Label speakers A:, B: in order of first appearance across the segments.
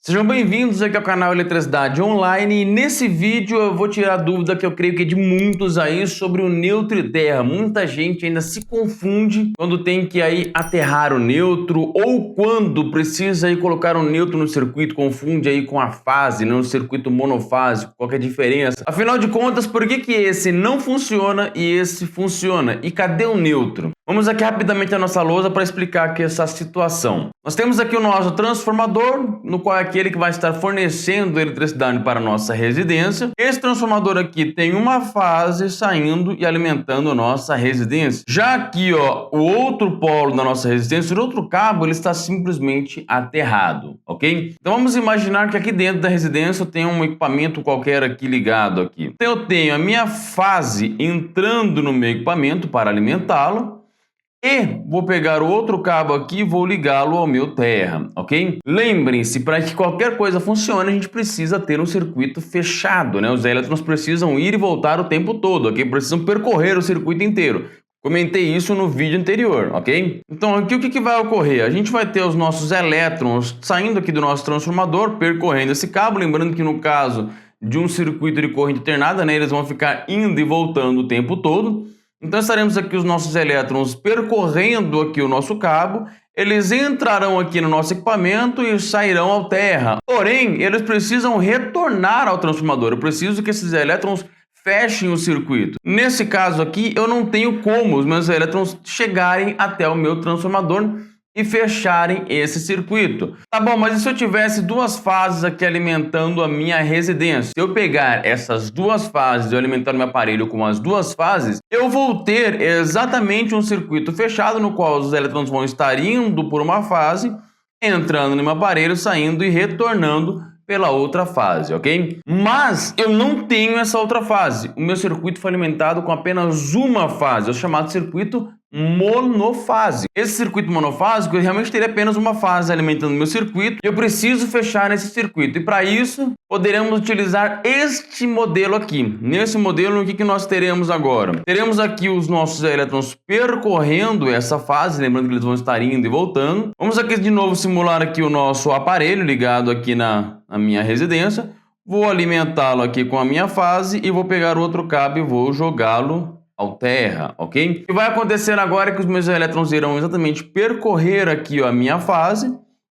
A: Sejam bem-vindos aqui ao canal Eletricidade Online e nesse vídeo eu vou tirar a dúvida que eu creio que é de muitos aí sobre o neutro e terra. Muita gente ainda se confunde quando tem que aí aterrar o neutro ou quando precisa aí colocar um neutro no circuito, confunde aí com a fase, no circuito monofásico, qual que é a diferença? Afinal de contas, por que esse não funciona e esse funciona? E cadê o neutro? Vamos aqui rapidamente a nossa lousa para explicar aqui essa situação. Nós temos aqui o nosso transformador, no qual é aquele que vai estar fornecendo eletricidade para a nossa residência. Esse transformador aqui tem uma fase saindo e alimentando a nossa residência. Já aqui, ó, o outro polo da nossa residência, o outro cabo, ele está simplesmente aterrado, ok? Então vamos imaginar que aqui dentro da residência eu tenho um equipamento qualquer aqui ligado aqui. Então eu tenho a minha fase entrando no meu equipamento para alimentá-lo. E vou pegar o outro cabo aqui e vou ligá-lo ao meu terra, ok? Lembrem-se, para que qualquer coisa funcione, a gente precisa ter um circuito fechado, né? Os elétrons precisam ir e voltar o tempo todo, ok? Precisam percorrer o circuito inteiro. Comentei isso no vídeo anterior, ok? Então aqui o que vai ocorrer? A gente vai ter os nossos elétrons saindo aqui do nosso transformador, percorrendo esse cabo, lembrando que no caso de um circuito de corrente alternada, né, eles vão ficar indo e voltando o tempo todo. Então estaremos aqui os nossos elétrons percorrendo aqui o nosso cabo, eles entrarão aqui no nosso equipamento e sairão ao terra. Porém, eles precisam retornar ao transformador, eu preciso que esses elétrons fechem o circuito. Nesse caso aqui, eu não tenho como os meus elétrons chegarem até o meu transformador e fecharem esse circuito. Tá bom, mas e se eu tivesse duas fases aqui alimentando a minha residência? Se eu pegar essas duas fases e alimentar o meu aparelho com as duas fases, eu vou ter exatamente um circuito fechado no qual os elétrons vão estar indo por uma fase, entrando no meu aparelho, saindo e retornando pela outra fase, ok? Mas eu não tenho essa outra fase. O meu circuito foi alimentado com apenas uma fase, é o chamado circuito monofásico. Esse circuito monofásico, eu realmente teria apenas uma fase alimentando o meu circuito e eu preciso fechar esse circuito. E para isso, poderemos utilizar este modelo aqui. Nesse modelo, o que nós teremos agora? Teremos aqui os nossos elétrons percorrendo essa fase, lembrando que eles vão estar indo e voltando. Vamos aqui de novo simular aqui o nosso aparelho ligado aqui na minha residência. Vou alimentá-lo aqui com a minha fase e vou pegar outro cabo e vou jogá-lo ao terra, ok? O que vai acontecer agora é que os meus elétrons irão exatamente percorrer aqui a minha fase,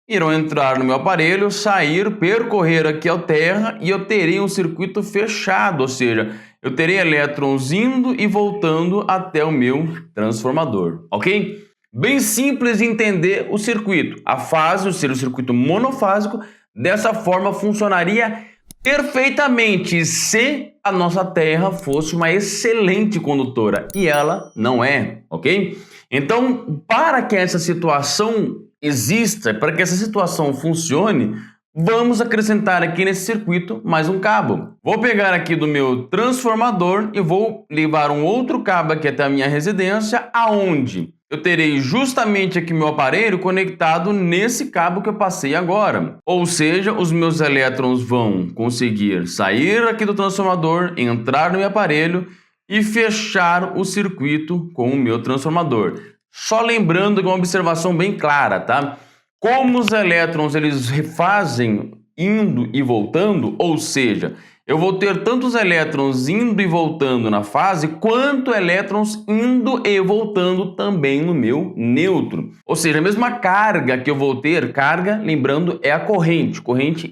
A: irão entrar no meu aparelho, sair, percorrer aqui ao terra e eu terei um circuito fechado, ou seja, eu terei elétrons indo e voltando até o meu transformador, ok? Bem simples de entender o circuito. A fase, ou seja, o circuito monofásico, dessa forma funcionaria perfeitamente se a nossa Terra fosse uma excelente condutora e ela não é, ok? Então, para que essa situação exista, para que essa situação funcione, vamos acrescentar aqui nesse circuito mais um cabo. Vou pegar aqui do meu transformador e vou levar um outro cabo aqui até a minha residência, aonde eu terei justamente aqui meu aparelho conectado nesse cabo que eu passei agora. Ou seja, os meus elétrons vão conseguir sair aqui do transformador, entrar no meu aparelho e fechar o circuito com o meu transformador. Só lembrando que é uma observação bem clara, tá? Como os elétrons eles refazem indo e voltando, ou seja, eu vou ter tantos elétrons indo e voltando na fase, quanto elétrons indo e voltando também no meu neutro. Ou seja, a mesma carga que eu vou ter, carga, lembrando, é a corrente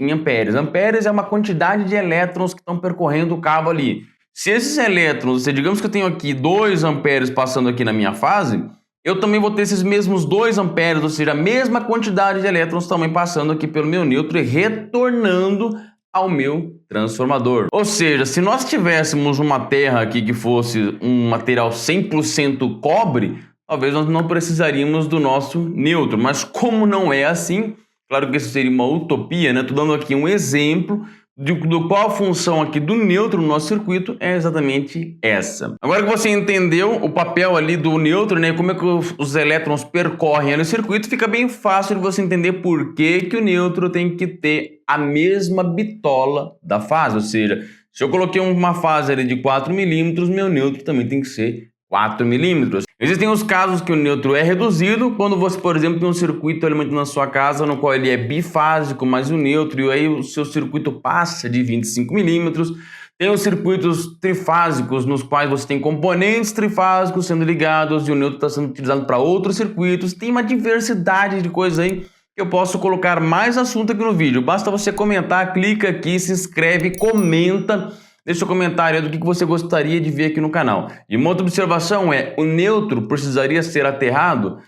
A: em amperes. Amperes é uma quantidade de elétrons que estão percorrendo o cabo ali. Se esses elétrons, digamos que eu tenho aqui 2 amperes passando aqui na minha fase, eu também vou ter esses mesmos 2 amperes, ou seja, a mesma quantidade de elétrons também passando aqui pelo meu neutro e retornando ao meu transformador. Ou seja, se nós tivéssemos uma terra aqui que fosse um material 100% cobre, talvez nós não precisaríamos do nosso neutro, mas como não é assim, claro que isso seria uma utopia, né? Estou dando aqui um exemplo do qual a função aqui do neutro no nosso circuito é exatamente essa. Agora que você entendeu o papel ali do neutro, né, como é que os elétrons percorrem ali o circuito, fica bem fácil de você entender por que o neutro tem que ter a mesma bitola da fase, ou seja, se eu coloquei uma fase ali de 4 milímetros, meu neutro também tem que ser 4 milímetros. Existem os casos que o neutro é reduzido, quando você, por exemplo, tem um circuito alimentando a sua casa, no qual ele é bifásico, mas o neutro, e aí o seu circuito passa de 25 milímetros. Tem os circuitos trifásicos, nos quais você tem componentes trifásicos sendo ligados e o neutro está sendo utilizado para outros circuitos. Tem uma diversidade de coisas aí que eu posso colocar mais assunto aqui no vídeo. Basta você comentar, clica aqui, se inscreve, comenta. Deixa um comentário aí do que você gostaria de ver aqui no canal. E uma outra observação é, o neutro precisaria ser aterrado?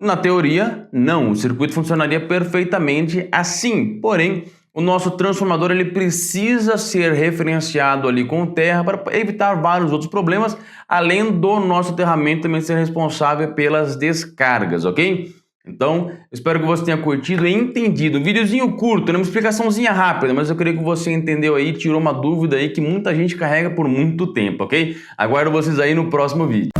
A: Na teoria, não. O circuito funcionaria perfeitamente assim. Porém, o nosso transformador ele precisa ser referenciado ali com terra para evitar vários outros problemas, além do nosso aterramento também ser responsável pelas descargas, ok? Então, espero que você tenha curtido e entendido. Um videozinho curto, uma explicaçãozinha rápida, mas eu creio que você entendeu aí, tirou uma dúvida aí que muita gente carrega por muito tempo, ok? Aguardo vocês aí no próximo vídeo.